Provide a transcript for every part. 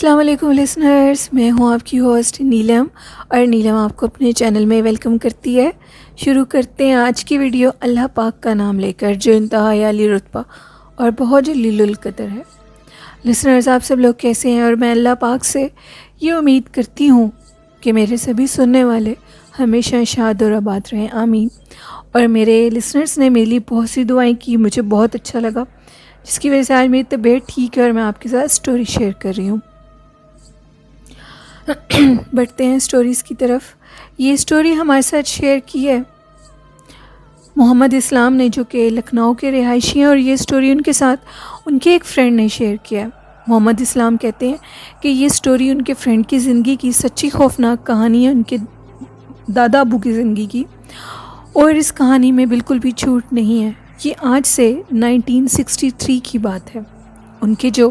السلام علیکم لسنرز، میں ہوں آپ کی ہوسٹ نیلم، اور نیلم آپ کو اپنے چینل میں ویلکم کرتی ہے۔ شروع کرتے ہیں آج کی ویڈیو اللہ پاک کا نام لے کر، جو انتہائی عالی رتبہ اور بہت جلیل القدر ہے۔ لسنرز، آپ سب لوگ کیسے ہیں؟ اور میں اللہ پاک سے یہ امید کرتی ہوں کہ میرے سبھی سننے والے ہمیشہ شاد اور آباد رہیں، آمین۔ اور میرے لسنرز نے میرے لیے بہت سی دعائیں کی، مجھے بہت اچھا لگا، جس کی وجہ سے آج میری طبیعت ٹھیک ہے اور میں آپ کے ساتھ سٹوری شیئر کر رہی ہوں۔ بڑھتے ہیں سٹوریز کی طرف۔ یہ سٹوری ہمارے ساتھ شیئر کی ہے محمد اسلام نے، جو کہ لکھنؤ کے رہائشی ہیں، اور یہ سٹوری ان کے ساتھ ان کے ایک فرینڈ نے شیئر کیا ہے۔ محمد اسلام کہتے ہیں کہ یہ سٹوری ان کے فرینڈ کی زندگی کی سچی خوفناک کہانی ہے، ان کے دادا ابو کی زندگی کی، اور اس کہانی میں بالکل بھی جھوٹ نہیں ہے۔ یہ آج سے 1963 کی بات ہے۔ ان کے جو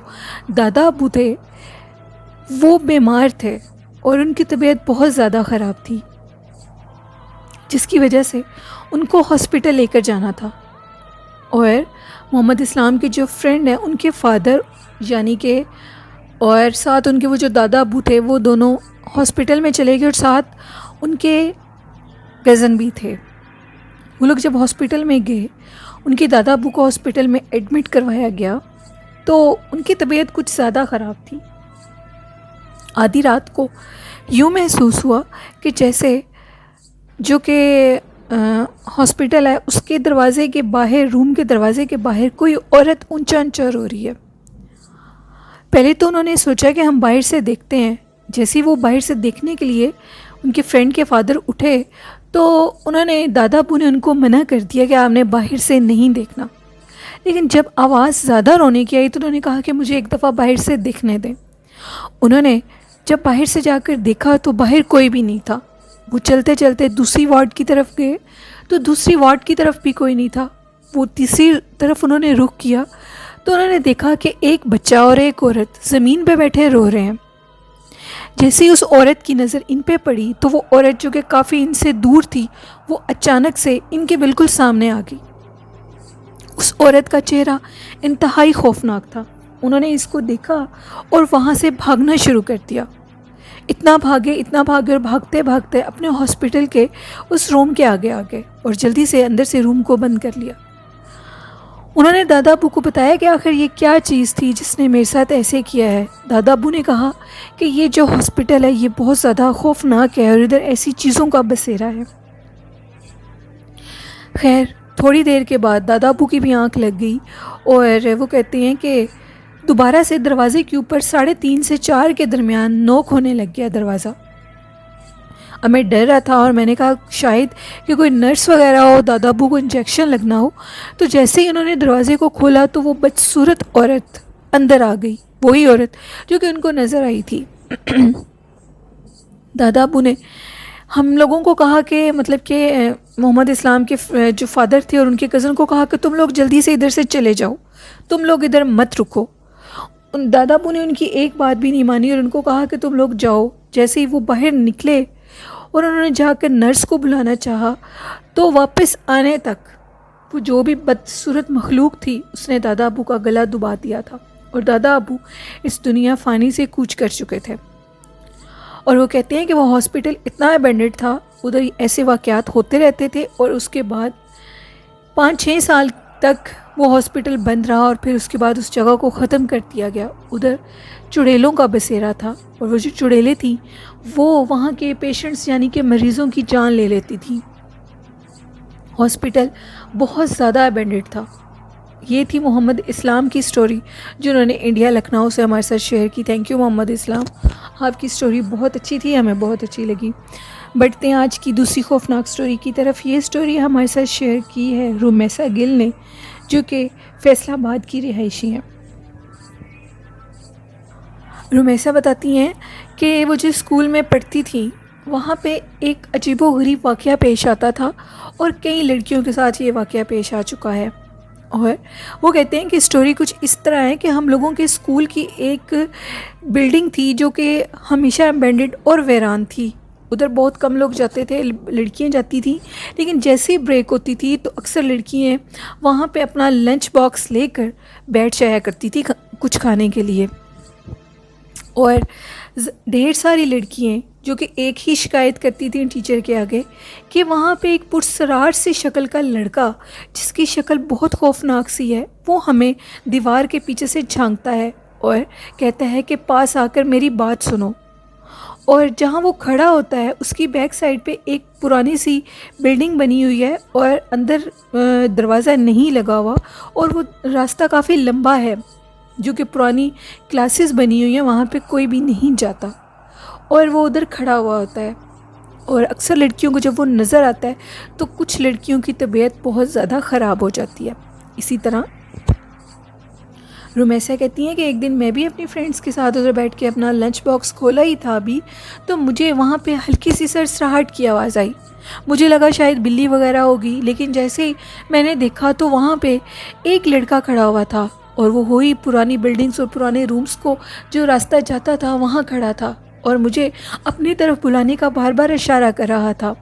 دادا ابو تھے وہ بیمار تھے اور ان کی طبیعت بہت زیادہ خراب تھی، جس کی وجہ سے ان کو ہاسپٹل لے کر جانا تھا۔ اور محمد اسلام کے جو فرینڈ ہیں، ان کے فادر یعنی کہ اور ساتھ ان کے وہ جو دادا ابو تھے، وہ دونوں ہاسپٹل میں چلے گئے، اور ساتھ ان کے کزن بھی تھے۔ وہ لوگ جب ہاسپٹل میں گئے، ان کے دادا ابو کو ہاسپٹل میں ایڈمٹ کروایا گیا، تو ان کی طبیعت کچھ زیادہ خراب تھی۔ آدھی رات کو یوں محسوس ہوا کہ جیسے جو کہ ہاسپٹل ہے اس کے دروازے کے باہر، روم کے دروازے کے باہر کوئی عورت اونچا اونچا رو رہی ہے۔ پہلے تو انہوں نے سوچا کہ ہم باہر سے دیکھتے ہیں۔ جیسے ہی وہ باہر سے دیکھنے کے لیے ان کے فرینڈ کے فادر اٹھے، تو انہوں نے دادا ابو نے ان کو منع کر دیا کہ آپ نے باہر سے نہیں دیکھنا۔ لیکن جب آواز زیادہ رونے کی آئی تو انہوں نے کہا کہ مجھے ایک دفعہ باہر سے دیکھنے دیں۔ انہوں نے جب باہر سے جا کر دیکھا تو باہر کوئی بھی نہیں تھا۔ وہ چلتے چلتے دوسری وارڈ کی طرف گئے تو دوسری وارڈ کی طرف بھی کوئی نہیں تھا۔ وہ تیسری طرف انہوں نے رخ کیا تو انہوں نے دیکھا کہ ایک بچہ اور ایک عورت زمین پہ بیٹھے رو رہے ہیں۔ جیسے ہی اس عورت کی نظر ان پہ پڑی تو وہ عورت، جو کہ کافی ان سے دور تھی، وہ اچانک سے ان کے بالکل سامنے آ گئی۔ اس عورت کا چہرہ انتہائی خوفناک تھا۔ انہوں نے اس کو دیکھا اور وہاں سے بھاگنا شروع کر دیا۔ اتنا بھاگے اور بھاگتے بھاگتے اپنے ہاسپٹل کے اس روم کے آگے آ گئے اور جلدی سے اندر سے روم کو بند کر لیا۔ انہوں نے دادا ابو کو بتایا کہ آخر یہ کیا چیز تھی جس نے میرے ساتھ ایسے کیا ہے۔ دادا ابو نے کہا کہ یہ جو ہاسپٹل ہے یہ بہت زیادہ خوفناک ہے اور ادھر ایسی چیزوں کا بسیرا ہے۔ خیر، تھوڑی دیر کے بعد دادا ابو کی بھی آنکھ لگ گئی، اور وہ کہتے ہیں کہ دوبارہ سے دروازے کے اوپر 3:30 سے 4 کے درمیان نوک ہونے لگ گیا دروازہ۔ اب میں ڈر رہا تھا اور میں نے کہا شاید کہ کوئی نرس وغیرہ ہو، دادا ابو کو انجیکشن لگنا ہو۔ تو جیسے ہی انہوں نے دروازے کو کھولا تو وہ بدصورت عورت اندر آ گئی، وہی عورت جو کہ ان کو نظر آئی تھی۔ دادا ابو نے ہم لوگوں کو کہا کہ محمد اسلام کے جو فادر تھے اور ان کے کزن کو کہا کہ تم لوگ جلدی سے ادھر سے چلے جاؤ، تم لوگ ادھر مت رکو۔ دادا ابو نے ان کی ایک بات بھی نہیں مانی اور ان کو کہا کہ تم لوگ جاؤ۔ جیسے ہی وہ باہر نکلے اور انہوں نے جا کر نرس کو بلانا چاہا، تو واپس آنے تک وہ جو بھی بدصورت مخلوق تھی اس نے دادا ابو کا گلا دبا دیا تھا، اور دادا ابو اس دنیا فانی سے کوچ کر چکے تھے۔ اور وہ کہتے ہیں کہ وہ ہاسپٹل اتنا ابینڈنڈ تھا، ادھر ایسے واقعات ہوتے رہتے تھے، اور اس کے بعد 5-6 سال تک وہ ہاسپٹل بند رہا، اور پھر اس کے بعد اس جگہ کو ختم کر دیا گیا۔ ادھر چڑیلوں کا بسیرا تھا، اور وہ جو چڑیلیں تھیں وہ وہاں کے پیشنٹس یعنی کہ مریضوں کی جان لے لیتی تھیں۔ ہاسپٹل بہت زیادہ ابینڈنڈ تھا۔ یہ تھی محمد اسلام کی سٹوری، جنہوں نے انڈیا لکھنؤ سے ہمارے ساتھ شیئر کی۔ تھینک یو محمد اسلام، آپ کی سٹوری بہت اچھی تھی، ہمیں بہت اچھی لگی۔ بڑھتے ہیں آج کی دوسری خوفناک سٹوری کی طرف۔ یہ سٹوری ہمارے ساتھ شیئر کی ہے رومیسا گل نے، جو کہ فیصل آباد کی رہائشی ہیں۔ رومیسا بتاتی ہیں کہ وہ جو اسکول میں پڑھتی تھی وہاں پہ ایک عجیب و غریب واقعہ پیش آتا تھا، اور کئی لڑکیوں کے ساتھ یہ واقعہ پیش آ چکا ہے۔ اور وہ کہتے ہیں کہ اسٹوری کچھ اس طرح ہے کہ ہم لوگوں کے اسکول کی ایک بلڈنگ تھی جو کہ ہمیشہ ابینڈنڈ اور ویران تھی۔ ادھر بہت کم لوگ جاتے تھے، لڑکیاں جاتی تھیں، لیکن جیسے ہی بریک ہوتی تھی تو اکثر لڑکیاں وہاں پہ اپنا لنچ باکس لے کر بیٹھ جایا کرتی تھی کچھ کھانے کے لیے۔ اور ڈھیر ساری لڑکیاں جو کہ ایک ہی شکایت کرتی تھیں ٹیچر کے آگے کہ وہاں پہ ایک پرسرار سی شکل کا لڑکا جس کی شکل بہت خوفناک سی ہے، وہ ہمیں دیوار کے پیچھے سے جھانکتا ہے اور کہتا ہے کہ پاس آ کر میری بات سنو۔ اور جہاں وہ کھڑا ہوتا ہے اس کی بیک سائڈ پہ ایک پرانی سی بلڈنگ بنی ہوئی ہے اور اندر دروازہ نہیں لگا ہوا، اور وہ راستہ کافی لمبا ہے جو کہ پرانی کلاسز بنی ہوئی ہیں، وہاں پہ کوئی بھی نہیں جاتا، اور وہ ادھر کھڑا ہوا ہوتا ہے۔ اور اکثر لڑکیوں کو جب وہ نظر آتا ہے تو کچھ لڑکیوں کی طبیعت بہت زیادہ خراب ہو جاتی ہے۔ اسی طرح رومیسا کہتی ہیں کہ ایک دن میں بھی اپنی فرینڈس کے ساتھ ادھر بیٹھ کے اپنا لنچ باکس کھولا ہی تھا ابھی، تو مجھے وہاں پہ ہلکی سی سرسراہٹ کی آواز آئی۔ مجھے لگا شاید بلی وغیرہ ہوگی، لیکن جیسے ہی میں نے دیکھا تو وہاں پہ ایک لڑکا کھڑا ہوا تھا، اور وہ وہی پرانی بلڈنگس اور پرانے رومز کو جو راستہ جاتا تھا وہاں کھڑا تھا، اور مجھے اپنی طرف بلانے کا بار بار اشارہ کر رہا تھا۔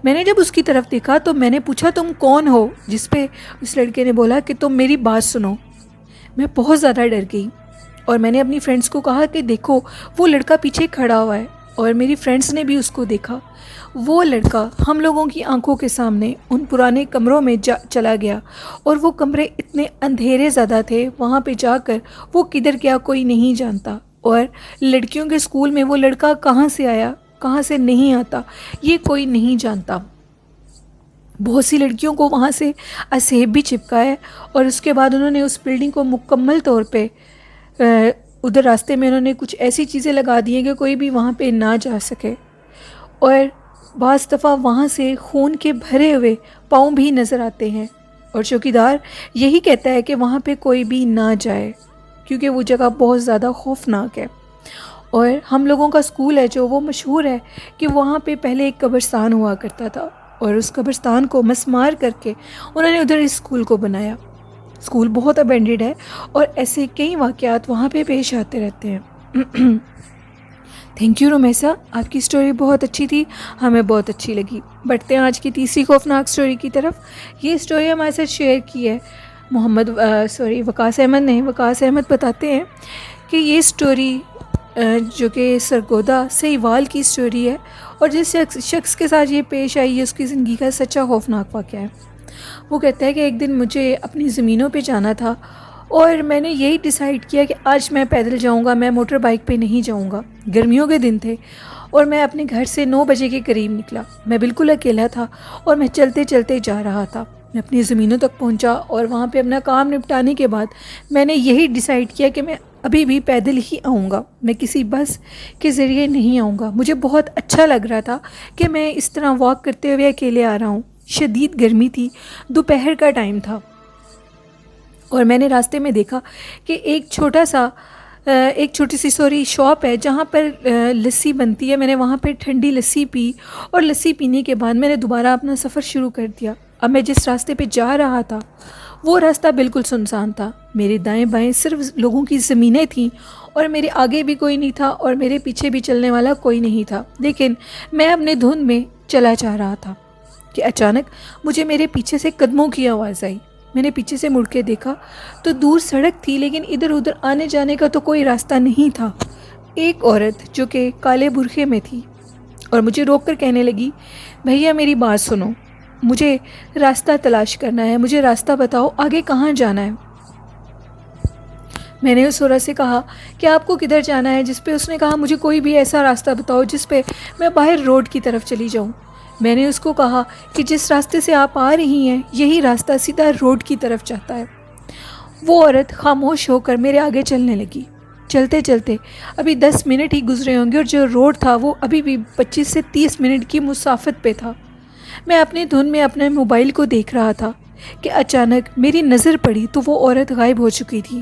میں نے جب اس کی طرف دیکھا تو میں نے پوچھا تم کون ہو، جس پہ اس لڑکے نے بولا کہ تم میری بات سنو۔ میں بہت زیادہ ڈر گئی، اور میں نے اپنی فرینڈس کو کہا کہ دیکھو وہ لڑکا پیچھے کھڑا ہوا ہے، اور میری فرینڈس نے بھی اس کو دیکھا۔ وہ لڑکا ہم لوگوں کی آنکھوں کے سامنے ان پرانے کمروں میں چلا گیا، اور وہ کمرے اتنے اندھیرے زیادہ تھے، وہاں پہ جا کر وہ کدھر گیا کوئی نہیں جانتا، اور لڑکیوں کے اسکول میں وہ لڑکا کہاں سے آیا کہاں سے نہیں آتا یہ کوئی نہیں جانتا۔ بہت سی لڑکیوں کو وہاں سے اسیب بھی چپکا ہے، اور اس کے بعد انہوں نے اس بلڈنگ کو مکمل طور پہ ادھر راستے میں انہوں نے کچھ ایسی چیزیں لگا دی ہیں کہ کوئی بھی وہاں پہ نہ جا سکے، اور بعض دفعہ وہاں سے خون کے بھرے ہوئے پاؤں بھی نظر آتے ہیں، اور چوکیدار یہی کہتا ہے کہ وہاں پہ کوئی بھی نہ جائے کیونکہ وہ جگہ بہت زیادہ خوفناک ہے۔ اور ہم لوگوں کا اسکول ہے جو وہ مشہور ہے کہ وہاں پہ پہلے ایک قبرستان ہوا کرتا تھا، اور اس قبرستان کو مسمار کر کے انہوں نے ادھر اس اسکول کو بنایا۔ اسکول بہت ابینڈیڈ ہے، اور ایسے کئی واقعات وہاں پہ پیش آتے رہتے ہیں۔ تھینک یو رومیسا، آپ کی سٹوری بہت اچھی تھی، ہمیں بہت اچھی لگی۔ بڑھتے ہیں آج کی تیسری خوفناک سٹوری کی طرف۔ یہ سٹوری ہمارے ساتھ شیئر کی ہے وقاص احمد نے۔ وقاص احمد بتاتے ہیں کہ یہ سٹوری جو کہ سرگودا سہیوال کی سٹوری ہے، اور جس شخص کے ساتھ یہ پیش آئی ہے اس کی زندگی کا سچا خوفناک واقعہ ہے۔ وہ کہتا ہے کہ ایک دن مجھے اپنی زمینوں پہ جانا تھا، اور میں نے یہی ڈیسائیڈ کیا کہ آج میں پیدل جاؤں گا، میں موٹر بائک پہ نہیں جاؤں گا۔ گرمیوں کے دن تھے، اور میں اپنے گھر سے 9 بجے کے قریب نکلا۔ میں بالکل اکیلا تھا، اور میں چلتے چلتے جا رہا تھا۔ میں اپنی زمینوں تک پہنچا، اور وہاں پہ اپنا کام نپٹانے کے بعد میں نے یہی ڈیسائیڈ کیا کہ میں ابھی بھی پیدل ہی آؤں گا، میں کسی بس کے ذریعے نہیں آؤں گا۔ مجھے بہت اچھا لگ رہا تھا کہ میں اس طرح واک کرتے ہوئے اکیلے آ رہا ہوں۔ شدید گرمی تھی، دوپہر کا ٹائم تھا، اور میں نے راستے میں دیکھا کہ ایک چھوٹی سی شاپ ہے جہاں پر لسی بنتی ہے۔ میں نے وہاں پہ ٹھنڈی لسی پی، اور لسی پینے کے بعد میں نے دوبارہ اپنا سفر شروع کر دیا۔ اب میں جس راستے پہ جا رہا تھا وہ راستہ بالکل سنسان تھا۔ میرے دائیں بائیں صرف لوگوں کی زمینیں تھیں، اور میرے آگے بھی کوئی نہیں تھا، اور میرے پیچھے بھی چلنے والا کوئی نہیں تھا، لیکن میں اپنے دھن میں چلا جا رہا تھا کہ اچانک مجھے میرے پیچھے سے قدموں کی آواز آئی۔ میں نے پیچھے سے مڑ کے دیکھا تو دور سڑک تھی، لیکن ادھر ادھر آنے جانے کا تو کوئی راستہ نہیں تھا۔ ایک عورت جو کہ کالے برقعے میں تھی اور مجھے روک کر کہنے لگی، بھیا میری بات سنو، مجھے راستہ تلاش کرنا ہے، مجھے راستہ بتاؤ آگے کہاں جانا ہے۔ میں نے اس عورت سے کہا کہ آپ کو کدھر جانا ہے، جس پہ اس نے کہا مجھے کوئی بھی ایسا راستہ بتاؤ جس پہ میں باہر روڈ کی طرف چلی جاؤں۔ میں نے اس کو کہا کہ جس راستے سے آپ آ رہی ہیں یہی راستہ سیدھا روڈ کی طرف جاتا ہے۔ وہ عورت خاموش ہو کر میرے آگے چلنے لگی۔ چلتے چلتے ابھی 10 منٹ ہی گزرے ہوں گے، اور جو روڈ تھا وہ ابھی بھی 25 سے 30 منٹ کی مسافت پہ تھا۔ میں اپنے دھن میں اپنے موبائل کو دیکھ رہا تھا کہ اچانک میری نظر پڑی تو وہ عورت غائب ہو چکی تھی،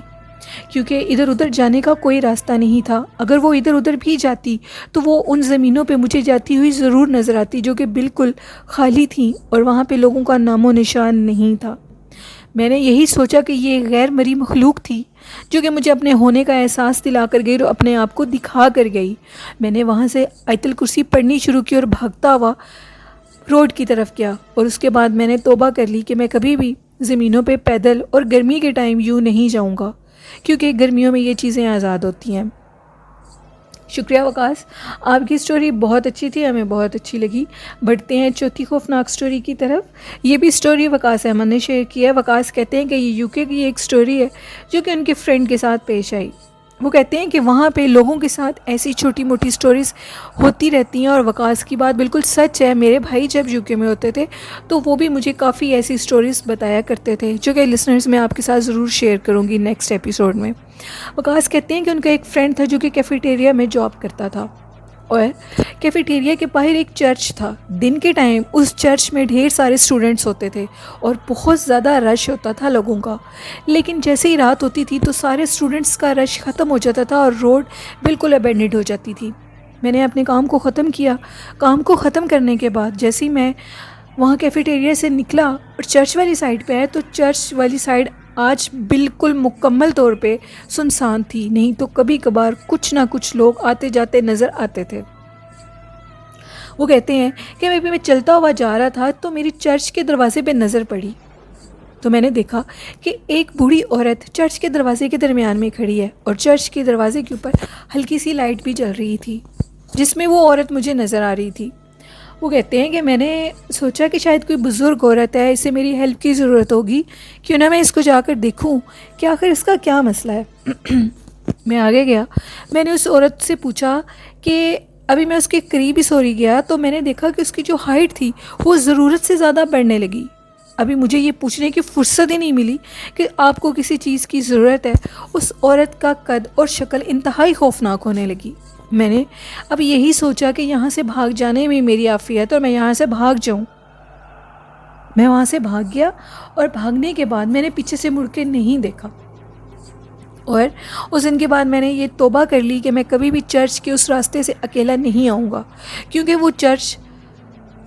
کیونکہ ادھر ادھر جانے کا کوئی راستہ نہیں تھا۔ اگر وہ ادھر ادھر بھی جاتی تو وہ ان زمینوں پہ مجھے جاتی ہوئی ضرور نظر آتی جو کہ بالکل خالی تھیں، اور وہاں پہ لوگوں کا نام و نشان نہیں تھا۔ میں نے یہی سوچا کہ یہ غیر مری مخلوق تھی جو کہ مجھے اپنے ہونے کا احساس دلا کر گئی اور اپنے آپ کو دکھا کر گئی۔ میں نے وہاں سے آیت الکرسی پڑھنی شروع کی اور بھاگتا ہوا روڈ کی طرف گیا، اور اس کے بعد میں نے توبہ کر لی کہ میں کبھی بھی زمینوں پہ پیدل اور گرمی کے ٹائم یوں نہیں جاؤں گا، کیونکہ گرمیوں میں یہ چیزیں آزاد ہوتی ہیں۔ شکریہ وقاص، آپ کی اسٹوری بہت اچھی تھی، ہمیں بہت اچھی لگی۔ بڑھتے ہیں چوتھی خوفناک اسٹوری کی طرف۔ یہ بھی اسٹوری وقاص احمد نے شیئر کی ہے۔ وقاص کہتے ہیں کہ یہ یو کے کی ایک اسٹوری ہے جو کہ ان کے فرینڈ کے ساتھ پیش آئی۔ وہ کہتے ہیں کہ وہاں پہ لوگوں کے ساتھ ایسی چھوٹی موٹی اسٹوریز ہوتی رہتی ہیں، اور وقاص کی بات بالکل سچ ہے۔ میرے بھائی جب یو کے میں ہوتے تھے تو وہ بھی مجھے کافی ایسی اسٹوریز بتایا کرتے تھے جو کہ لسنرز میں آپ کے ساتھ ضرور شیئر کروں گی نیکسٹ ایپیسوڈ میں۔ وقاص کہتے ہیں کہ ان کا ایک فرینڈ تھا جو کہ کیفیٹیریا میں جاب کرتا تھا، اور کیفیٹیریا کے باہر ایک چرچ تھا۔ دن کے ٹائم اس چرچ میں ڈھیر سارے اسٹوڈنٹس ہوتے تھے اور بہت زیادہ رش ہوتا تھا لوگوں کا، لیکن جیسے ہی رات ہوتی تھی تو سارے اسٹوڈنٹس کا رش ختم ہو جاتا تھا اور روڈ بالکل ابینڈنڈ ہو جاتی تھی۔ میں نے اپنے کام کو ختم کیا۔ کام کو ختم کرنے کے بعد جیسے ہی میں وہاں کیفیٹیریا سے نکلا اور چرچ والی سائڈ پہ آیا تو چرچ والی سائڈ آج بالکل مکمل طور پہ سنسان تھی، نہیں تو کبھی کبھار کچھ نہ کچھ لوگ آتے جاتے نظر آتے تھے۔ وہ کہتے ہیں کہ میں چلتا ہوا جا رہا تھا تو میری چرچ کے دروازے پہ نظر پڑی، تو میں نے دیکھا کہ ایک بوڑھی عورت چرچ کے دروازے کے درمیان میں کھڑی ہے، اور چرچ کے دروازے کے اوپر ہلکی سی لائٹ بھی جل رہی تھی جس میں وہ عورت مجھے نظر آ رہی تھی۔ وہ کہتے ہیں کہ میں نے سوچا کہ شاید کوئی بزرگ عورت ہے، اسے میری ہیلپ کی ضرورت ہوگی، کیوں نہ میں اس کو جا کر دیکھوں کہ آخر اس کا کیا مسئلہ ہے۔ میں آگے گیا، میں نے اس عورت سے پوچھا کہ ابھی میں اس کے قریب ہی سوری گیا تو میں نے دیکھا کہ اس کی جو ہائٹ تھی وہ ضرورت سے زیادہ بڑھنے لگی۔ ابھی مجھے یہ پوچھنے کی فرصت ہی نہیں ملی کہ آپ کو کسی چیز کی ضرورت ہے، اس عورت کا قد اور شکل انتہائی خوفناک ہونے لگی۔ میں نے اب یہی سوچا کہ یہاں سے بھاگ جانے میں میری عافیت اور میں یہاں سے بھاگ جاؤں۔ میں وہاں سے بھاگ گیا، اور بھاگنے کے بعد میں نے پیچھے سے مڑ کے نہیں دیکھا، اور اس دن کے بعد میں نے یہ توبہ کر لی کہ میں کبھی بھی چرچ کے اس راستے سے اکیلا نہیں آؤں گا، کیونکہ وہ چرچ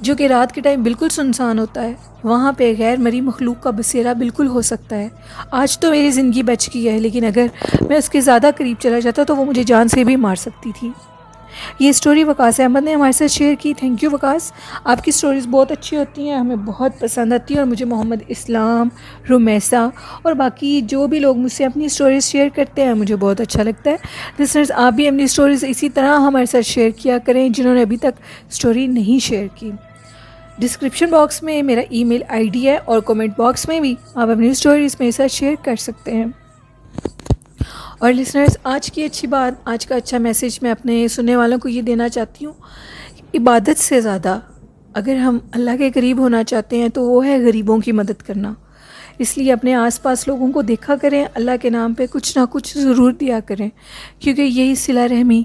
جو کہ رات کے ٹائم بالکل سنسان ہوتا ہے، وہاں پہ غیر مری مخلوق کا بسیرا بالکل ہو سکتا ہے۔ آج تو میری زندگی بچ گئی ہے، لیکن اگر میں اس کے زیادہ قریب چلا جاتا تو وہ مجھے جان سے بھی مار سکتی تھی۔ یہ اسٹوری وقاص احمد نے ہمارے ساتھ شیئر کی۔ تھینک یو وقاص، آپ کی اسٹوریز بہت اچھی ہوتی ہیں، ہمیں بہت پسند آتی ہیں، اور مجھے محمد اسلام، رمیسہ اور باقی جو بھی لوگ مجھ سے اپنی اسٹوریز شیئر کرتے ہیں مجھے بہت اچھا لگتا ہے۔ لسنرز، آپ بھی اپنی اسٹوریز اسی طرح ہمارے ساتھ شیئر کیا کریں جنہوں نے ابھی تک اسٹوری نہیں شیئر کی۔ ڈسکرپشن باکس میں میرا ای میل آئی ڈی ہے، اور کومنٹ باکس میں بھی آپ اپنی اسٹوریز میرے ساتھ شیئر کر سکتے ہیں۔ اور لسنرز، آج کی اچھی بات، آج کا اچھا میسیج میں اپنے سننے والوں کو یہ دینا چاہتی ہوں کہ عبادت سے زیادہ اگر ہم اللہ کے قریب ہونا چاہتے ہیں تو وہ ہے غریبوں کی مدد کرنا۔ اس لیے اپنے آس پاس لوگوں کو دیکھا کریں، اللہ کے نام پہ کچھ نہ کچھ ضرور دیا کریں، کیونکہ یہی صلہ رحمی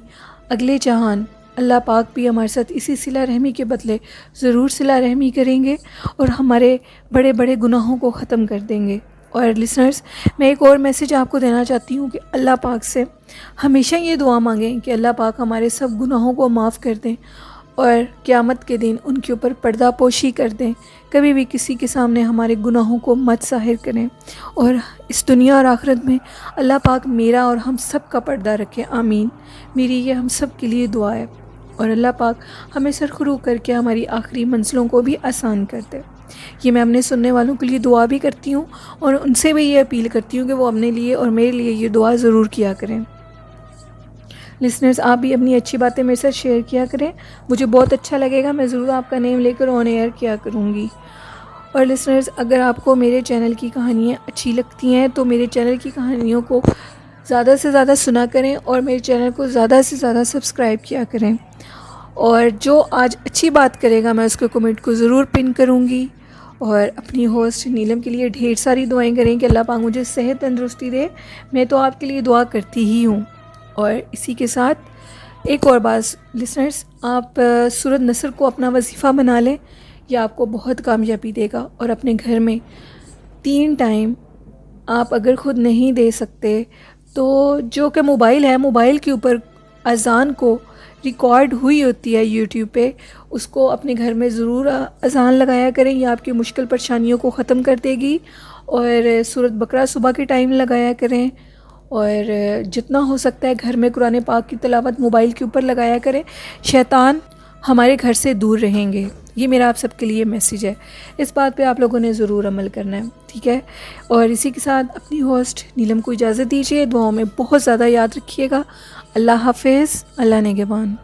اگلے جہان اللہ پاک بھی ہمارے ساتھ اسی صلہ رحمی کے بدلے ضرور صلہ رحمی کریں گے، اور ہمارے بڑے بڑے گناہوں کو ختم کر دیں گے۔ اور لسنرز، میں ایک اور میسیج آپ کو دینا چاہتی ہوں کہ اللہ پاک سے ہمیشہ یہ دعا مانگیں کہ اللہ پاک ہمارے سب گناہوں کو معاف کر دیں، اور قیامت کے دن ان کے اوپر پردہ پوشی کر دیں۔ کبھی بھی کسی کے سامنے ہمارے گناہوں کو مت ظاہر کریں، اور اس دنیا اور آخرت میں اللہ پاک میرا اور ہم سب کا پردہ رکھے، آمین۔ میری یہ ہم سب کے لیے دعا ہے، اور اللہ پاک ہمیں سرخرو کر کے ہماری آخری منزلوں کو بھی آسان کر دے۔ یہ میں اپنے سننے والوں کے لیے دعا بھی کرتی ہوں، اور ان سے بھی یہ اپیل کرتی ہوں کہ وہ اپنے لیے اور میرے لیے یہ دعا ضرور کیا کریں۔ لسنرز، آپ بھی اپنی اچھی باتیں میرے ساتھ شیئر کیا کریں، مجھے بہت اچھا لگے گا، میں ضرور آپ کا نیم لے کر آن ایئر کیا کروں گی۔ اور لسنرز، اگر آپ کو میرے چینل کی کہانیاں اچھی لگتی ہیں تو میرے چینل کی کہانیوں کو زیادہ سے زیادہ سنا کریں، اور میرے چینل کو زیادہ سے زیادہ سبسکرائب کیا کریں، اور جو آج اچھی بات کرے گا میں اس کے کمنٹ کو ضرور پن کروں گی۔ اور اپنی ہوسٹ نیلم کے لیے ڈھیر ساری دعائیں کریں کہ اللہ پاک مجھے صحت تندرستی دے، میں تو آپ کے لیے دعا کرتی ہی ہوں۔ اور اسی کے ساتھ ایک اور بات لسنرز، آپ سورۃ نصر کو اپنا وظیفہ بنا لیں، یہ آپ کو بہت کامیابی دے گا۔ اور اپنے گھر میں 3 ٹائم آپ اگر خود نہیں دے سکتے تو جو کہ موبائل ہے، موبائل کے اوپر اذان کو ریکارڈ ہوئی ہوتی ہے یوٹیوب پہ، اس کو اپنے گھر میں ضرور اذان لگایا کریں، یہ آپ کی مشکل پریشانیوں کو ختم کر دے گی۔ اور سورۃ بقرہ صبح کے ٹائم لگایا کریں، اور جتنا ہو سکتا ہے گھر میں قرآن پاک کی تلاوت موبائل کے اوپر لگایا کریں، شیطان ہمارے گھر سے دور رہیں گے۔ یہ میرا آپ سب کے لیے میسیج ہے، اس بات پہ آپ لوگوں نے ضرور عمل کرنا ہے، ٹھیک ہے؟ اور اسی کے ساتھ اپنی ہوسٹ نیلم کو اجازت دیجیے، دعاؤں میں بہت زیادہ یاد رکھیے گا۔ اللہ حافظ، اللہ نگہبان.